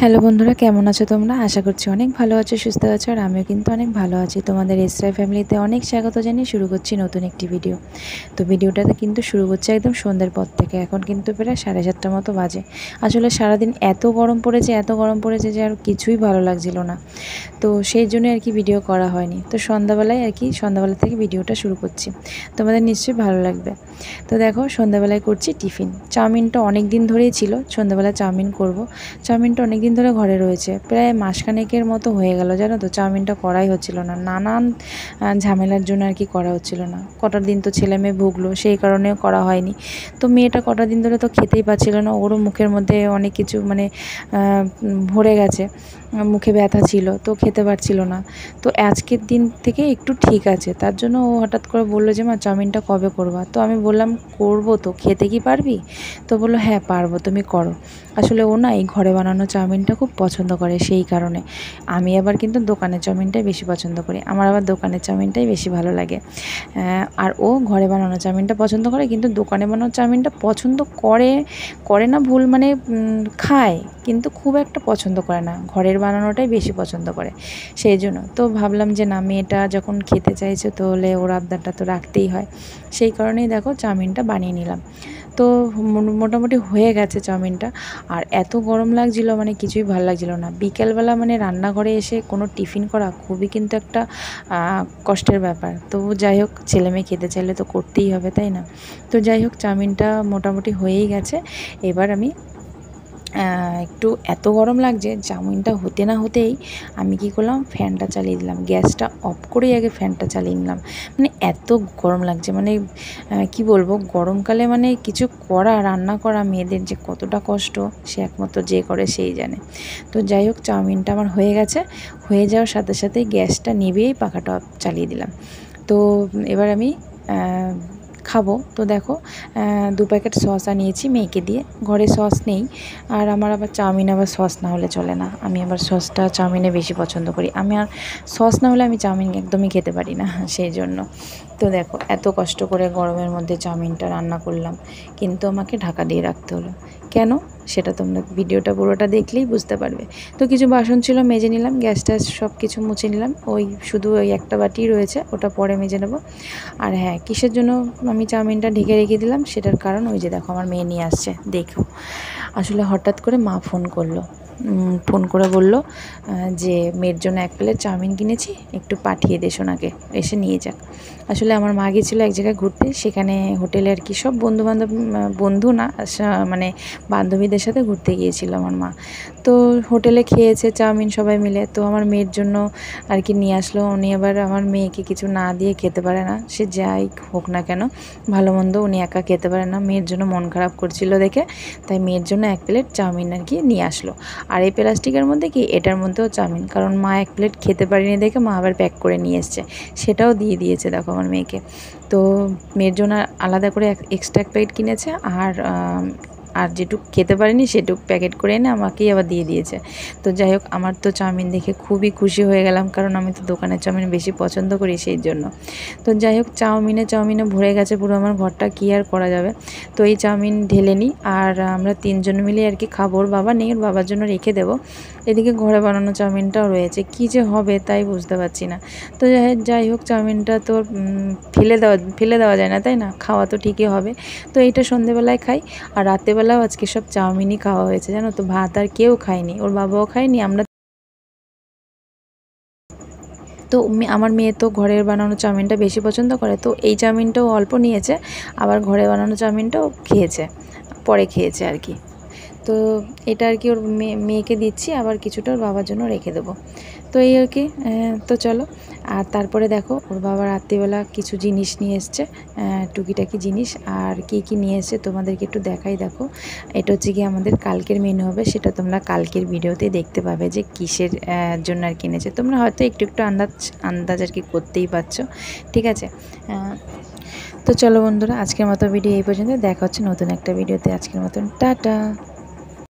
Hello বন্ধুরা, কেমন আছো তোমরা? আশা করছি অনেক ভালো আছো, সুস্থ আছো। আর আমিও কিন্তু অনেক ভালো আছি। তোমাদের এসরাই ফ্যামিলিতে অনেক স্বাগত জানিয়ে শুরু করছি নতুন একটি ভিডিও। তো ভিডিওটাতে কিন্তু শুরু করছে একদম সন্ধ্যের পর থেকে। এখন কিন্তু প্রায় 7:30 মতো বাজে। আসলে সারাদিন এত গরম পড়েছে যে আর কিছুই ভালো লাগছিল না। তো সেই জন্য আর কি ভিডিও করা হয়নি। তো সন্ধ্যাবেলায় আর কি সন্ধ্যাবেলা থেকে ভিডিওটা শুরু করছি। তোমাদের নিশ্চয়ই ভালো লাগবে। তো দেখো, সন্ধ্যাবেলায় করছি টিফিন। চাউমিনটা অনেক দিন ধরেই ছিল, সন্ধ্যাবেলা চাউমিন করব। চাউমিনটা অনেক দিন ধরে ঘরে রয়েছে, প্রায় মাসখানেকের মতো হয়ে গেল, জানো তো। চাউমিনটা করাই হচ্ছিল না, নানান ঝামেলার জন্য আর কি করা হচ্ছিল না। কটার দিন তো ছেলে মেয়ে ভুগলো, সেই কারণেও করা হয়নি। তো মেয়েটা কটা দিন ধরে তো খেতেই পাচ্ছিল না, ওরও মুখের মধ্যে অনেক কিছু মানে ভরে গেছে, মুখে ব্যথা ছিল, তো খেতে পারছিল না। তো আজকের দিন থেকে একটু ঠিক আছে, তার জন্য ও হঠাৎ করে বললো যে মা, চাউমিনটা কবে করবা? তো আমি বললাম করবো তো, খেতে কি পারবি? তো বললো হ্যাঁ পারবো, তুমি করো। আসলে ও না এই ঘরে বানানো চাউমিনটা খুব পছন্দ করে, সেই কারণে। আমি আবার কিন্তু দোকানের চাউমিনটাই বেশি পছন্দ করি, আমার আবার দোকানের চাউমিনটাই বেশি ভালো লাগে। আর ও ঘরে বানানো চাউমিনটা পছন্দ করে, কিন্তু দোকানে বানানো চাউমিনটা পছন্দ করে করে না ভুল, মানে খায়, কিন্তু খুব একটা পছন্দ করে না, ঘরের বানানোটাই বেশি পছন্দ করে। সেই জন্য তো ভাবলাম যে না, মেয়েটা যখন খেতে চাইছে তাহলে ওর আবদারটা তো রাখতেই হয়। সেই কারণেই দেখো চাউমিনটা বানিয়ে নিলাম। তো মোটামুটি হয়ে গেছে চাউমিনটা। আর এত গরম লাগছিলো, মানে কিছুই ভালো লাগছিলো না। বিকেলবেলা মানে রান্নাঘরে এসে কোনো টিফিন করা খুবই কিন্তু একটা কষ্টের ব্যাপার। তো যাই হোক, ছেলে মেয়ে খেতে চাইলে তো করতেই হবে, তাই না? তো যাই হোক, চাউমিনটা মোটামুটি হয়েই গেছে। এবার আমি একটু এত গরম লাগছে, চাউমিনটা হতে না হতেই আমি কি করলাম, ফ্যানটা চালিয়ে দিলাম। গ্যাসটা অফ করেই আগে ফ্যানটা চালিয়ে নিলাম। মানে এত গরম লাগছে, মানে কি বলবো, গরমকালে মানে কিছু করা, রান্না করা মেয়েদের যে কতটা কষ্ট, সে একমাত্র যে করে সেই জানে। তো যাই হোক, চাউমিনটা আমার হয়ে গেছে। হয়ে যাওয়ার সাথে সাথেই গ্যাসটা নিভিয়েই পাখাটা চালিয়ে দিলাম। তো এবার আমি খাবো। তো দেখো, 2 প্যাকেট সস আনিয়েছি মেয়েকে দিয়ে, ঘরে সস নেই। আর আমার আবার চাউমিন আবার সস না হলে চলে না, আমি আবার সসটা চাউমিনে বেশি পছন্দ করি। আমি আর সস না হলে আমি চাউমিন একদমই খেতে পারি না, সেই জন্য। তো দেখো, এত কষ্ট করে গরমের মধ্যে চাউমিনটা রান্না করলাম, কিন্তু আমাকে ঢাকা দিয়ে রাখতে হলো। কেন, সেটা তোমরা ভিডিওটা পুরোটা দেখলেই বুঝতে পারবে। তো কিছু বাসন ছিল, মেজে নিলাম, গ্যাস ট্যাস সব কিছু মুছে নিলাম। শুধু ওই একটা বাটি রয়েছে, ওটা পরে মেজে নেব। আর হ্যাঁ, কিসের জন্য আমি চাউমিনটা ঢেকে রেখে দিলাম, সেটার কারণ ওই যে দেখো, আমার মেয়ে নিয়ে আসছে, দেখো। আসলে হঠাৎ করে মা ফোন করলো, ফোন করে বলল যে মেয়ের জন্য 1 প্লেট চাউমিন কিনেছি, একটু পাঠিয়ে দে সোনাকে, এসে নিয়ে যাক। আসলে আমার মা গিয়েছিলো এক জায়গায় ঘুরতে, সেখানে হোটেলে আর কি সব বন্ধুবান্ধব, বন্ধু না মানে বান্ধবীদের সাথে ঘুরতে গিয়েছিল আমার মা। তো হোটেলে খেয়েছে চাউমিন সবাই মিলে, তো আমার মেয়ের জন্য আর কি নিয়ে আসলো। উনি আবার আমার মেয়েকে কিছু না দিয়ে খেতে পারে না, সে যাই হোক না কেন, ভালো মন্দ উনি একা খেতে পারে না। মেয়ের জন্য মন খারাপ করছিল দেখে, তাই মেয়ের জন্য 1 প্লেট চাউমিন আর কি নিয়ে আসলো। আর এই প্লাস্টিকের মধ্যে কি, এটার মধ্যেও চাউমিন, কারণ মা 1 প্লেট খেতে পারিনি দেখে মা আবার প্যাক করে নিয়ে এসছে, সেটাও দিয়ে দিয়েছে দেখো আমার মেয়েকে। তো মেয়ের জন্য আলাদা করে এক্সট্রা 1 প্লেট কিনেছে, আর যেটুক খেতে পারিনি সেটুক প্যাকেট করে এনে আমাকেই আবার দিয়ে দিয়েছে। তো যাই হোক, আমার তো চাউমিন দেখে খুবই খুশি হয়ে গেলাম, কারণ আমি তো দোকানের চাউমিন বেশি পছন্দ করি, সেই জন্য। তো যাই হোক, চাউমিনে ভরে গেছে পুরো আমার ঘরটা, কী আর করা যাবে। তো এই চাউমিন ঢেলে নিই, আর আমরা 3 জন মিলে আর কি খাবো। ওর বাবা নেই, ওর বাবার জন্য রেখে দেবো। এদিকে ঘরে বানানো চাউমিনটাও রয়েছে, কী যে হবে তাই বুঝতে পারছি না। তো যাই হোক, চাউমিনটা তো ফেলে দেওয়া যায় না, তাই না? খাওয়া তো ঠিকই হবে। তো এইটা সন্ধেবেলায় খাই, আর রাতেবেলাও আজকে সব চাউমিনই খাওয়া হয়েছে, জানো তো। ভাত আর কেউ খায়নি, ওর বাবাও খায়নি, আমরা। তো আমার মেয়ে তো ঘরের বানানো চাউমিনটা বেশি পছন্দ করে, তো এই চাউমিনটাও অল্প নিয়েছে, আবার ঘরে বানানো চাউমিনটাও খেয়েছে, পরে খেয়েছে আর কি। তো এটা আর কি ওর মেয়েকে দিচ্ছি, আবার কিছুটা ওর বাবার জন্য রেখে দেবো। তো এই আর কি। তো চলো। আর তারপরে দেখো, ওর বাবা রাত্রিবেলা কিছু জিনিস নিয়ে এসছে, টুকিটাকি জিনিস। আর কি নিয়ে এসছে তোমাদেরকে একটু দেখাই, দেখো। এটা হচ্ছে কি আমাদের কালকের মেনু হবে, সেটা তোমরা কালকের ভিডিওতে দেখতে পাবে যে কিসের জন্য আর কিনেছে। তোমরা হয়তো একটু আন্দাজ আর কি করতেই পারছো, ঠিক আছে। তো চলো বন্ধুরা, আজকের মতো ভিডিও এই পর্যন্ত, দেখা হচ্ছে নতুন একটা ভিডিওতে। আজকের মতন টাটা।